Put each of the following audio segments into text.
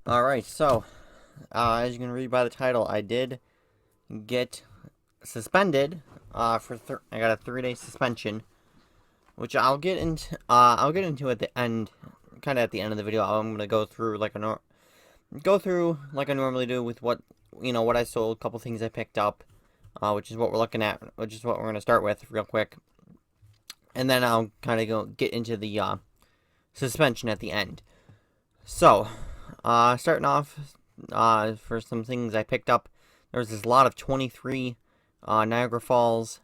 Alright, so, as you can read by the title, I did get suspended, I got a 3-day suspension, which I'll get into at the end, kind of at the end of the video. I'm gonna go through like I normally do with what I sold, a couple things I picked up, which is what we're looking at, which is what we're gonna start with real quick. And then I'll kind of get into the, suspension at the end. So, starting off, for some things I picked up, there was this lot of 23 Niagara Falls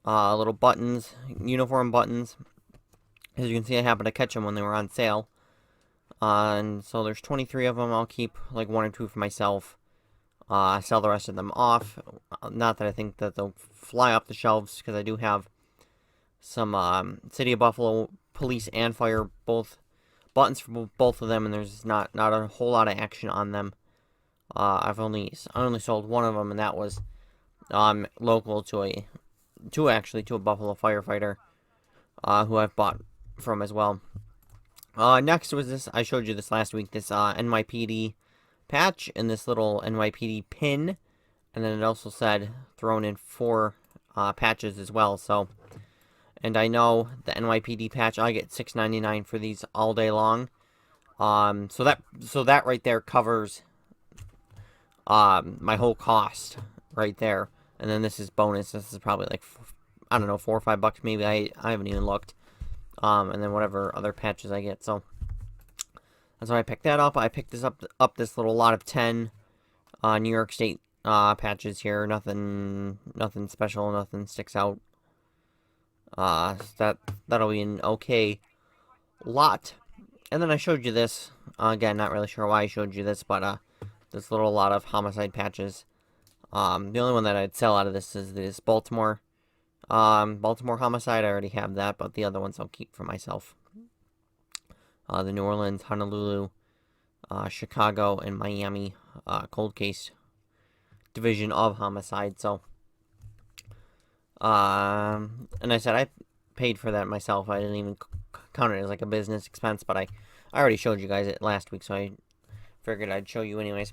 little buttons, uniform buttons. As you can see, I happened to catch them when they were on sale. And so there's 23 of them. I'll keep like 1 or 2 for myself. Sell the rest of them off. Not that I think that they'll fly off the shelves, because I do have some City of Buffalo police and fire both buttons for both of them, and there's not a whole lot of action on them. I only sold one of them, and that was local to a Buffalo firefighter who I've bought from as well. Next was this. I showed you this last week. This NYPD patch and this little NYPD pin, and then it also said thrown in 4 patches as well. So. And I know the NYPD patch, I get $6.99 for these all day long. So that right there covers my whole cost right there. And then this is bonus. This is probably like, I don't know, $4 or $5 maybe. I haven't even looked. And then whatever other patches I get. So that's why I picked that up. I picked this up this little lot of 10 New York State patches here. Nothing special. Nothing sticks out. That'll be an okay lot. And then I showed you this. Again, not really sure why I showed you this, but this little lot of homicide patches. The only one that I'd sell out of this is this Baltimore homicide. I already have that, but the other ones I'll keep for myself. The New Orleans, Honolulu, Chicago, and Miami cold case division of homicide. So. And I said I paid for that myself. I didn't even count it as like a business expense, but I already showed you guys it last week, so I figured I'd show you anyways.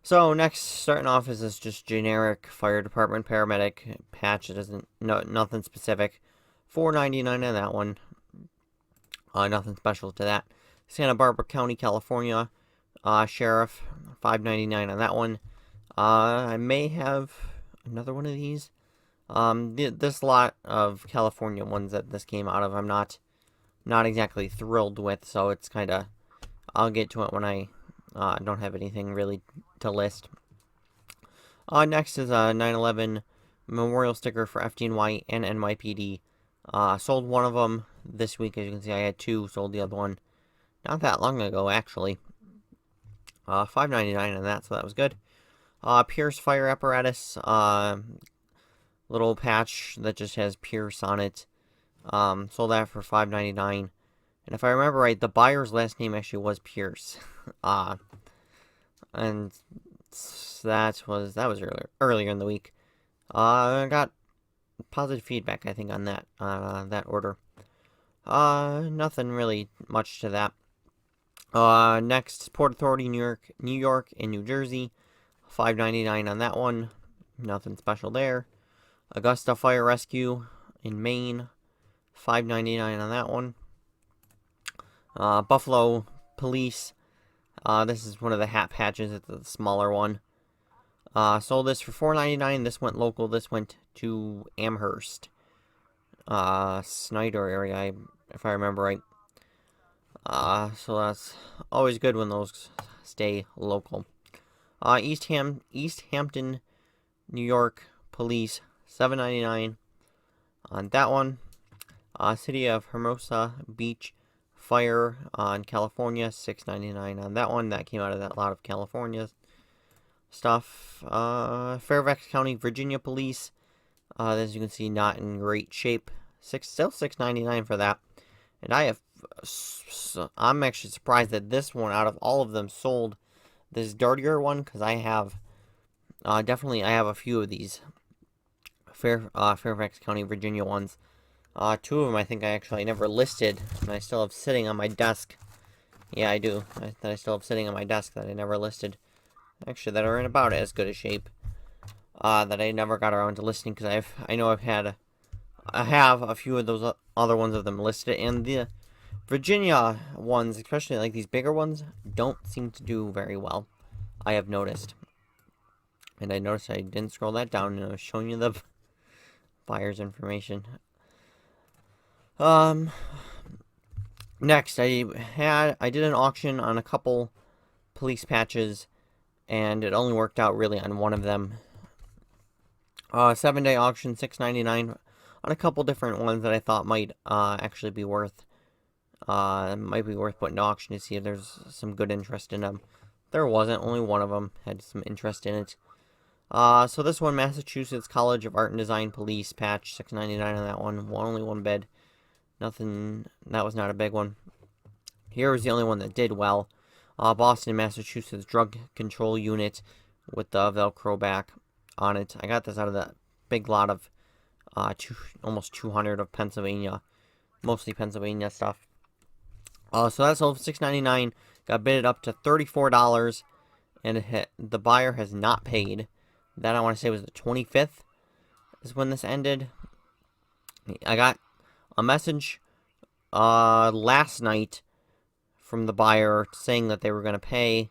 So next, starting off, is this just generic fire department paramedic patch. It doesn't, nothing specific. $4.99 on that one. Nothing special to that. Santa Barbara County, California, sheriff, $5.99 on that one. I may have another one of these. This lot of California ones that this came out of, I'm not exactly thrilled with, so it's kind of, I'll get to it when I don't have anything really to list. Next is a 9/11 memorial sticker for FDNY and NYPD. Sold one of them this week. As you can see, I had 2. Sold the other one not that long ago, actually. $5.99 on that, so that was good. Pierce fire apparatus. Little patch that just has Pierce on it. Sold that for $5.99. And if I remember right, the buyer's last name actually was Pierce. And that was earlier in the week. I got positive feedback, I think, on that order. Nothing really much to that. Next, Port Authority, New York, and New Jersey. $5.99 on that one. Nothing special there. Augusta Fire Rescue in Maine, $5.99 on that one. Buffalo Police, this is one of the hat patches. It's the smaller one. Sold this for $4.99. This went local. This went to Amherst, Snyder area, if I remember right. So that's always good when those stay local. East Hampton, New York Police, $7.99 on that one. City of Hermosa Beach Fire in California, $6.99 on that one. That came out of that lot of California stuff. Fairfax County, Virginia Police. As you can see, not in great shape. Still $6.99 for that. And I'm actually surprised that this one, out of all of them, sold this dirtier one, because I have definitely a few of these Fairfax County, Virginia ones. 2 of them I think I actually never listed, and I still have sitting on my desk Yeah, I do. That I still have sitting on my desk that I never listed. Actually, that are in about as good a shape. That I never got around to listing because I have a few of those other ones of them listed, and the Virginia ones, especially like these bigger ones, don't seem to do very well. I have noticed. And I noticed I didn't scroll that down, and I was showing you the buyer's information. Next, I did an auction on a couple police patches, and it only worked out really on one of them. 7-day auction, $6.99 on a couple different ones that I thought might actually be worth putting to auction to see if there's some good interest in them. There wasn't. Only one of them had some interest in it. So this one, Massachusetts College of Art and Design Police Patch, $6.99 on that one. Only one bid. Nothing. That was not a big one. Here was the only one that did well. Boston, Massachusetts Drug Control Unit with the Velcro back on it. I got this out of the big lot of almost 200 of Pennsylvania, mostly Pennsylvania stuff. So that's all $6.99. Got bidded up to $34, and the buyer has not paid. That I want to say was the 25th is when this ended. I got a message last night from the buyer saying that they were going to pay.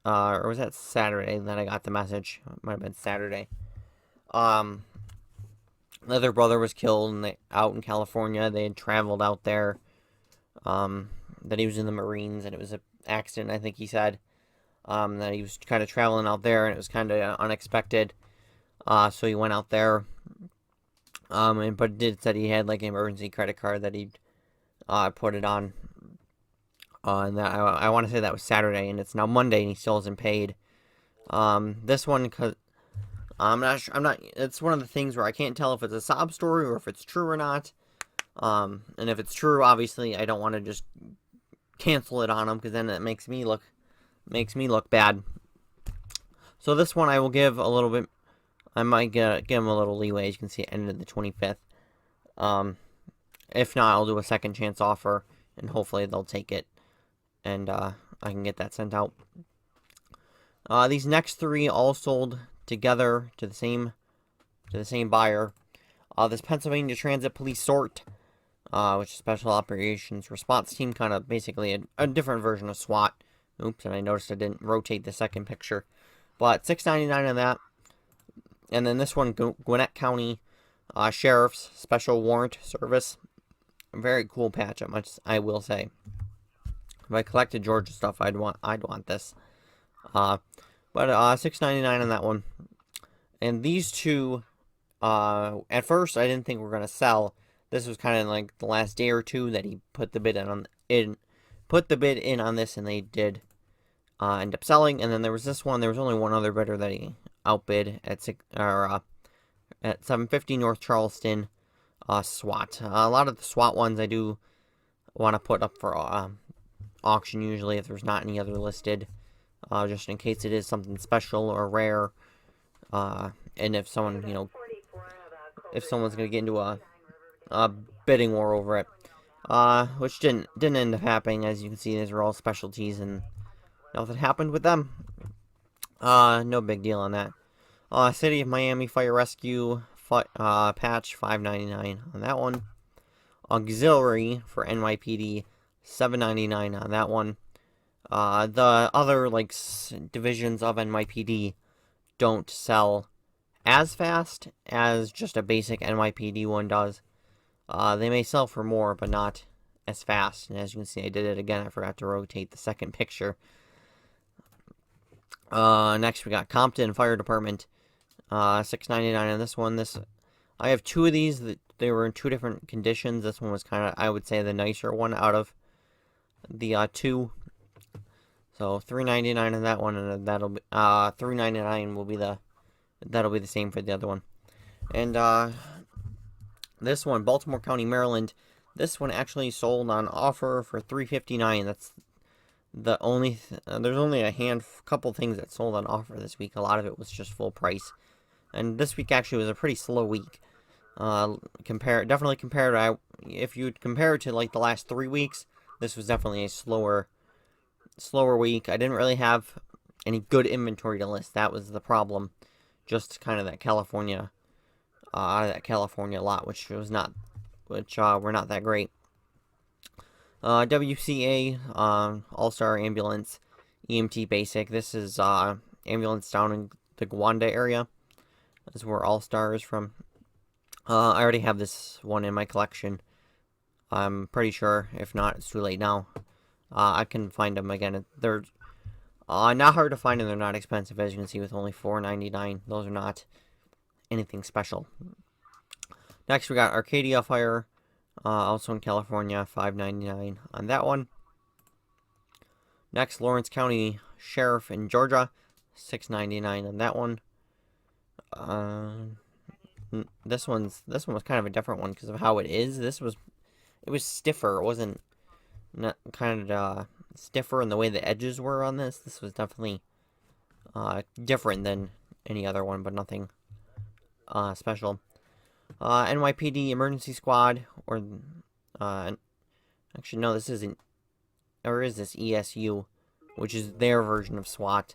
Or was that Saturday that I got the message? It might have been Saturday. The other brother was killed out in California. They had traveled out there. That he was in the Marines, and it was an accident, I think he said. That he was kind of traveling out there, and it was kind of unexpected. So he went out there. But it did said he had like an emergency credit card that he put it on. And that I want to say that was Saturday, and it's now Monday, and he still hasn't paid. This one, cause I'm not. It's one of the things where I can't tell if it's a sob story or if it's true or not. And if it's true, obviously, I don't want to just cancel it on him, because then it makes me look bad. So this one I will give a little bit. I might give him a little leeway. As you can see, it ended the 25th. If not, I'll do a second chance offer, and hopefully they'll take it, and I can get that sent out. These next three all sold together to the same buyer. This Pennsylvania Transit Police Sort, which is Special Operations Response Team, kind of basically a different version of SWAT. Oops, and I noticed I didn't rotate the second picture. But $6.99 on that. And then this one, Gwinnett County Sheriff's Special Warrant Service. Very cool patch, I will say. If I collected Georgia stuff, I'd want this. But $6.99 on that one. And these two, at first I didn't think were gonna sell. This was kind of like the last day or two that he put the bid in on this, and they did end up selling. And then there was this one. There was only one other bidder that he outbid at at 750 North Charleston. SWAT. A lot of the SWAT ones I do want to put up for auction usually if there's not any other listed, just in case it is something special or rare. And if someone, if someone's gonna get into a bidding war over it, which didn't end up happening. As you can see, these are all specialties, and nothing happened with them. No big deal on that. City of Miami Fire Rescue patch, $5.99 on that one. Auxiliary for NYPD, $7.99 on that one. The other divisions of NYPD don't sell as fast as just a basic NYPD one does. They may sell for more, but not as fast. And as you can see, I did it again. I forgot to rotate the second picture. Next, we got Compton Fire Department, $6.99 on this one. I have two of these. They were in two different conditions. This one was kind of, I would say, the nicer one out of the two. So $3.99 on that one, and that'll be $3.99 will be that'll be the same for the other one. And this one, Baltimore County, Maryland. This one actually sold on offer for $3.59. That's the only. There's only a couple things that sold on offer this week. A lot of it was just full price. And this week actually was a pretty slow week. Definitely compared to, if you compare it to like the last 3 weeks, this was definitely a slower week. I didn't really have any good inventory to list. That was the problem. Just kind of that California lot, which were not that great. WCA, All-Star Ambulance, EMT Basic. This is ambulance down in the Gwanda area. This is where All-Star is from. I already have this one in my collection. I'm pretty sure. If not, it's too late now. I can find them again. They're not hard to find, and they're not expensive, as you can see, with only $4.99. Those are not anything special. Next, we got Arcadia Fire, also in California, $5.99 on that one. Next, Lawrence County Sheriff in Georgia, $6.99 on that one. This one was kind of a different one because of how it is. It was stiffer. It wasn't stiffer in the way the edges were on this. This was definitely different than any other one, but nothing special. NYPD Emergency Squad, or actually no, this isn't, or is this ESU, which is their version of SWAT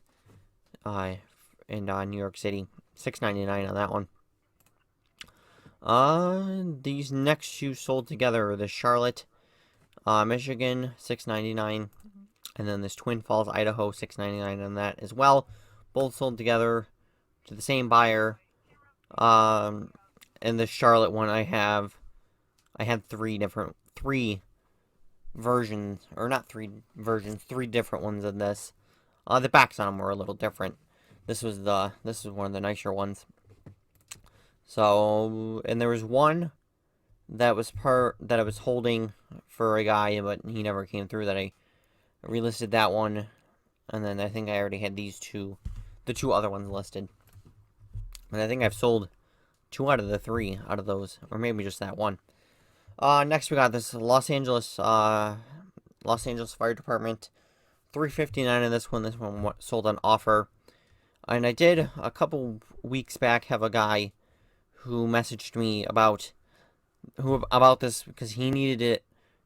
in New York City. $6.99 on that one. These next two sold together are the Charlotte, Michigan, $6.99, and then this Twin Falls, Idaho, $6.99 on that as well. Both sold together to the same buyer. And the Charlotte one, I had three different versions, or not three versions, three different ones of this. The backs on them were a little different. This was one of the nicer ones. So, and there was one that I was holding for a guy, but he never came through. That I relisted that one, and then I think I already had the two other ones listed. And I think I've sold 2 out of the 3 out of those, or maybe just that one. Next we got this Los Angeles Fire Department, $3.59 in this one. This one sold on offer, and I did a couple weeks back have a guy who messaged me about this because he needed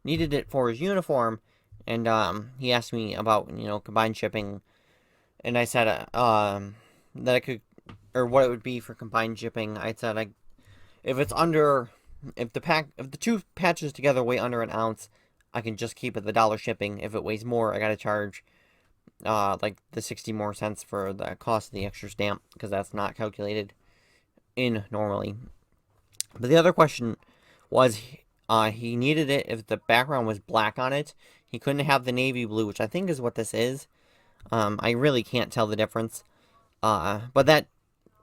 it for his uniform, and he asked me about combined shipping, and I said that I could, or what it would be for combined shipping. I said if the 2 patches together weigh under an ounce, I can just keep it the $1 shipping. If it weighs more, I gotta charge like the 60 more cents for the cost of the extra stamp, because that's not calculated in normally. But the other question was, he needed it if the background was black on it. He couldn't have the navy blue, which I think is what this is. I really can't tell the difference. But that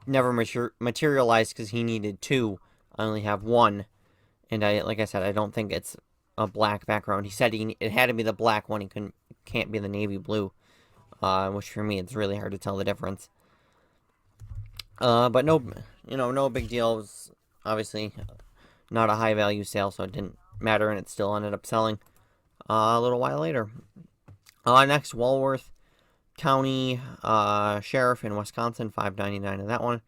never materialized because he needed 2. I only have 1, and like I said, I don't think it's a black background. He said it had to be the black one. Can't be the navy blue, which for me it's really hard to tell the difference. But no big deal. It was obviously not a high value sale, so it didn't matter, and it still ended up selling a little while later. Next, Walworth County Sheriff in Wisconsin, $5.99 on that one.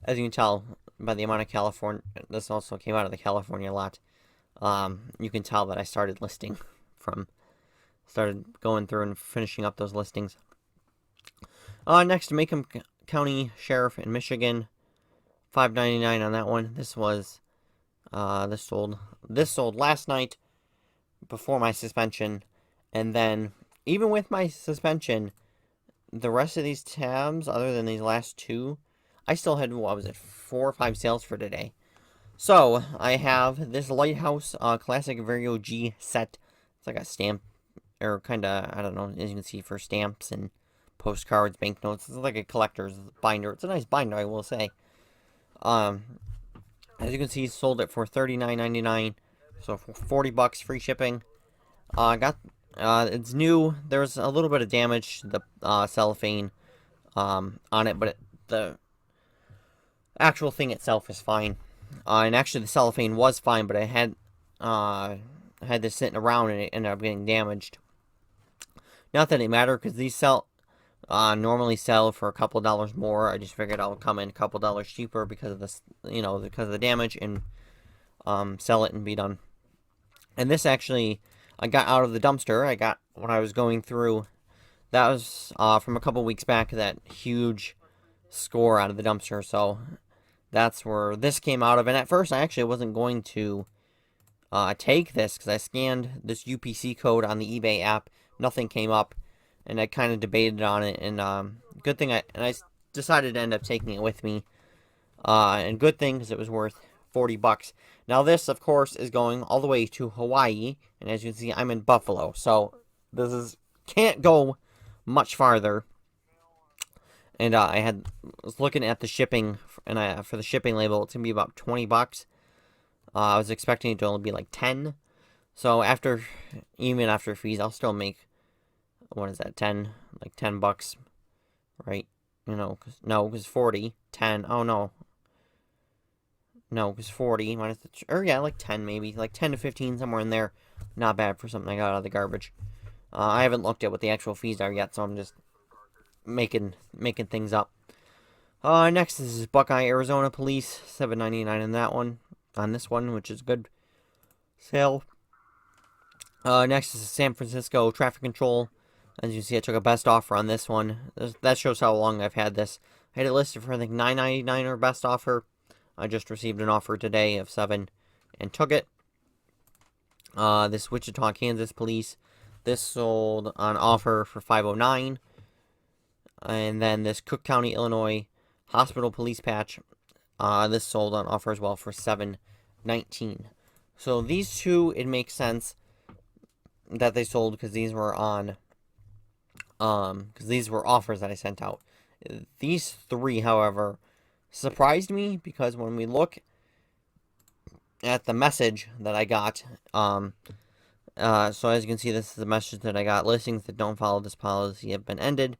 As you can tell by the amount of California, this also came out of the California lot. You can tell that I started going through and finishing up those listings. Next, Macomb County Sheriff in Michigan, $5.99 on that one. This sold last night before my suspension, and then even with my suspension, the rest of these tabs, other than these last 2, I still had, 4 or 5 sales for today. So I have this Lighthouse Classic Vario G set. It's like a stamp, or kind of, I don't know, as you can see, for stamps and postcards, banknotes. It's like a collector's binder. It's a nice binder, I will say. As you can see, sold it for $39.99, so for $40 free shipping. It's new. There's a little bit of damage to the cellophane on it, but the actual thing itself is fine. And actually, the cellophane was fine, but I had this sitting around and it ended up getting damaged. Not that it mattered, because these normally sell for a couple dollars more. I just figured I'll come in a couple dollars cheaper because of this, because of the damage, and sell it and be done. And this actually, I got out of the dumpster. I got when I was going through. That was from a couple weeks back. That huge score out of the dumpster. So that's where this came out of. And at first, I actually wasn't going to take this because I scanned this UPC code on the eBay app. Nothing came up, and I kind of debated on it. And good thing I decided to end up taking it with me. And good thing because it was worth $40. Now this, of course, is going all the way to Hawaii, and as you can see, I'm in Buffalo, so this can't go much farther. And was looking at the shipping, and for the shipping label, it's gonna be about $20. I was expecting it to only be like 10. So even after fees, I'll still make, what is that, 10? Like $10, right? Because 40, 10, oh no. No, because 40 minus or yeah, like 10 maybe. Like 10 to 15, somewhere in there. Not bad for something I got out of the garbage. I haven't looked at what the actual fees are yet, so I'm just making things up. Next is Buckeye, Arizona Police, $7.99 in that one. On this one, which is good sale. Next is San Francisco Traffic Control. As you can see, I took a best offer on this one. That shows how long I've had this. I had it listed for, I think, $9.99 or best offer. I just received an offer today of $7 and took it. This Wichita, Kansas Police. This sold on offer for $5.09. And then this Cook County, Illinois Hospital Police Patch. This sold on offer as well for $7.19. So these two, it makes sense that they sold because these were on, because these were offers that I sent out. These three, however, surprised me because when we look at the message that I got, so as you can see, this is the message that I got. Listings that don't follow this policy have been ended.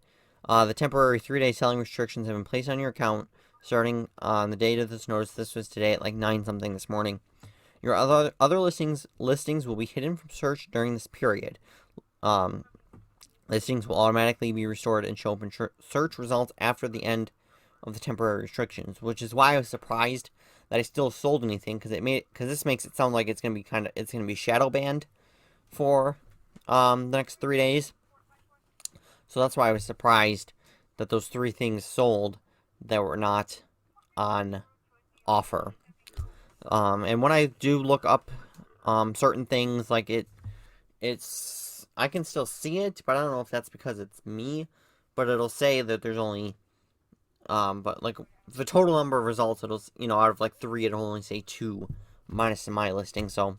The temporary 3-day selling restrictions have been placed on your account starting on the date of this notice. This was today at like 9-something this morning. Your other listings will be hidden from search during this period. Listings will automatically be restored and show up in search results after the end of the temporary restrictions, which is why I was surprised that I still sold anything, because this makes it sound like it's gonna be shadow banned for the next 3 days. So that's why I was surprised that those 3 things sold that were not on offer. And when I do look up certain things, like I can still see it, but I don't know if that's because it's me, but it'll say that there's only but like the total number of results, it'll, out of like 3, it'll only say 2 minus in my listing. So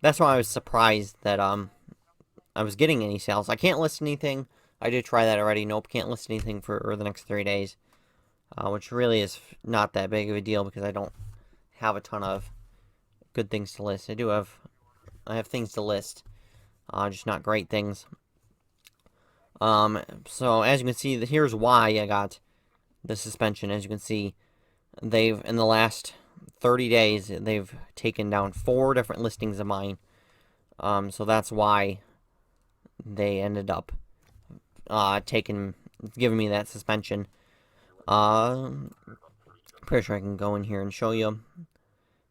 that's why I was surprised that I was getting any sales. I can't list anything. I did try that already. Nope, can't list anything for the next 3 days, which really is not that big of a deal because I don't have a ton of good things to list. I have things to list, just not great things. So as you can see, here's why I got the suspension. As you can see, in the last 30 days, they've taken down 4 different listings of mine. So that's why they ended up giving me that suspension. Pretty sure I can go in here and show you.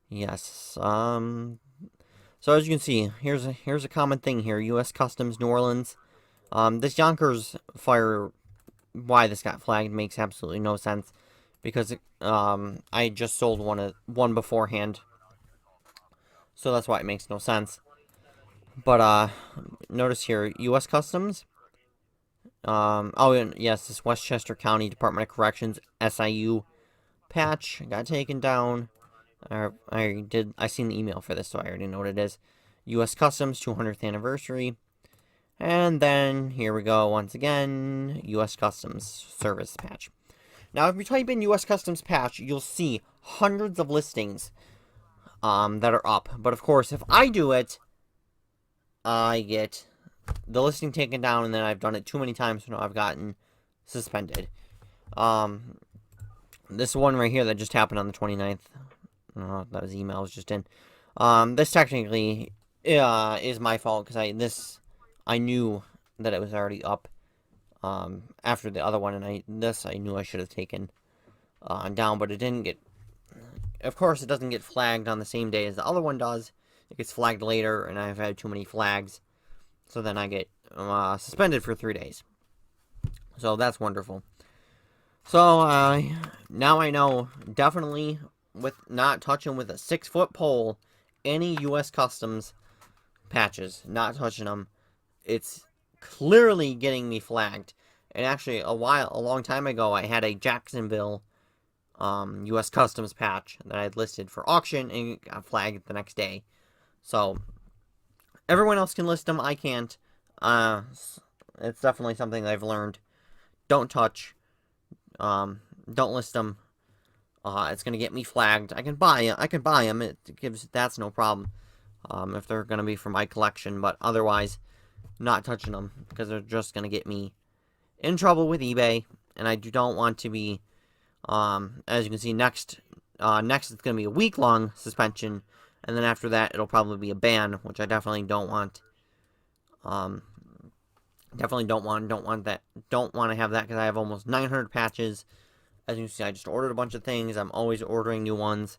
Yes. So as you can see, here's a common thing here. U.S. Customs, New Orleans. This Yonkers fire, why this got flagged makes absolutely no sense, because I just sold one beforehand, so that's why it makes no sense. But notice here, U.S. Customs. Oh, and yes, this Westchester County Department of Corrections SIU patch got taken down. I seen the email for this, so I already know what it is. U.S. Customs 200th anniversary. And then, here we go, once again, U.S. Customs Service patch. Now, if you type in U.S. Customs patch, you'll see hundreds of listings that are up. But, of course, if I do it, I get the listing taken down, and then I've done it too many times, so now I've gotten suspended. This one right here that just happened on the 29th, that was email I was just in. This technically is my fault, because I knew that it was already up after the other one, and I knew I should have taken down, but it didn't get. Of course, it doesn't get flagged on the same day as the other one does, it gets flagged later, and I've had too many flags, so then I get suspended for 3 days. So that's wonderful. So now I know, definitely with not touching with a 6-foot pole any U.S. Customs patches, not touching them. It's clearly getting me flagged. And actually, a long time ago, I had a Jacksonville U.S. Customs patch that I had listed for auction and got flagged the next day. So everyone else can list them, I can't. It's definitely something that I've learned. Don't touch. Don't list them. It's gonna get me flagged. I can buy them. That's no problem. If they're gonna be for my collection, but otherwise, not touching them because they're just gonna get me in trouble with eBay, and I don't want to be. As you can see, next it's gonna be a week-long suspension, and then after that, it'll probably be a ban, which I definitely don't want. Definitely don't want that. Don't want to have that because I have almost 900 patches. As you can see, I just ordered a bunch of things. I'm always ordering new ones.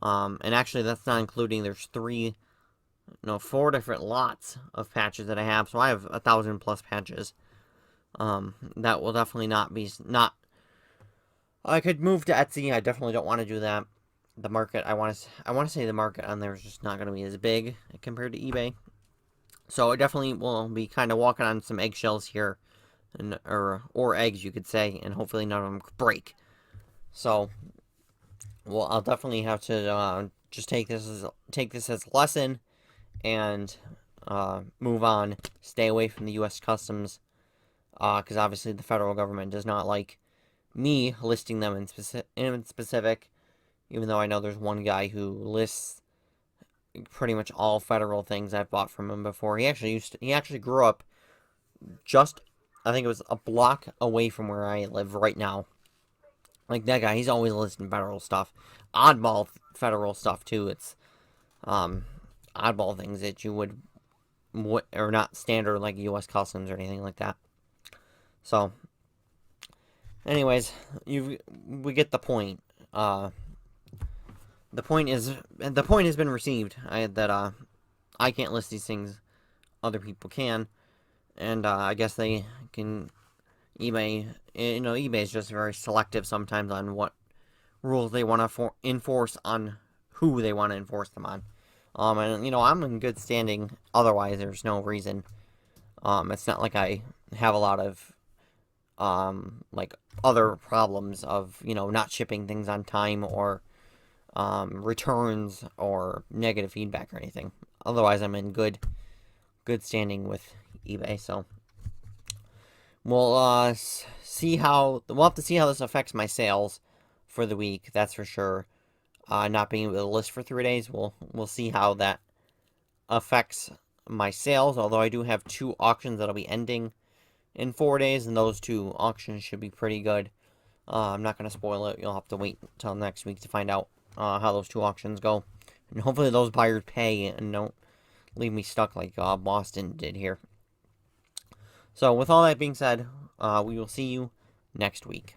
And actually, that's not including, there's 4 different lots of patches that I have. So I have 1,000+ patches. That will definitely not. I could move to Etsy. I definitely don't want to do that. The market, I want to say the market on there is just not going to be as big compared to eBay. So I definitely will be kind of walking on some eggshells here, or eggs, you could say, and hopefully none of them break. So, well, I'll definitely have to just take this as a lesson and move on. Stay away from the U.S. Customs, because obviously the federal government does not like me listing them in specific. Even though I know there's one guy who lists pretty much all federal things I've bought from him before. He actually grew up just, I think it was a block away from where I live right now. Like that guy, he's always listing federal stuff. Oddball federal stuff too. It's oddball things that you would or not standard like U.S. Customs or anything like that. So anyways, we get the point. The point has been received. That I can't list these things, other people can, and I guess they can. eBay, eBay is just very selective sometimes on what rules they want to enforce on who they want to enforce them on. And I'm in good standing. Otherwise, there's no reason. It's not like I have a lot of like other problems of not shipping things on time or returns or negative feedback or anything. Otherwise, I'm in good standing with eBay. So we'll have to see how this affects my sales for the week. That's for sure. Not being able to list for 3 days, we'll see how that affects my sales. Although I do have 2 auctions that'll be ending in 4 days, and those 2 auctions should be pretty good. I'm not going to spoil it. You'll have to wait until next week to find out how those 2 auctions go. And hopefully those buyers pay and don't leave me stuck like Boston did here. So with all that being said, we will see you next week.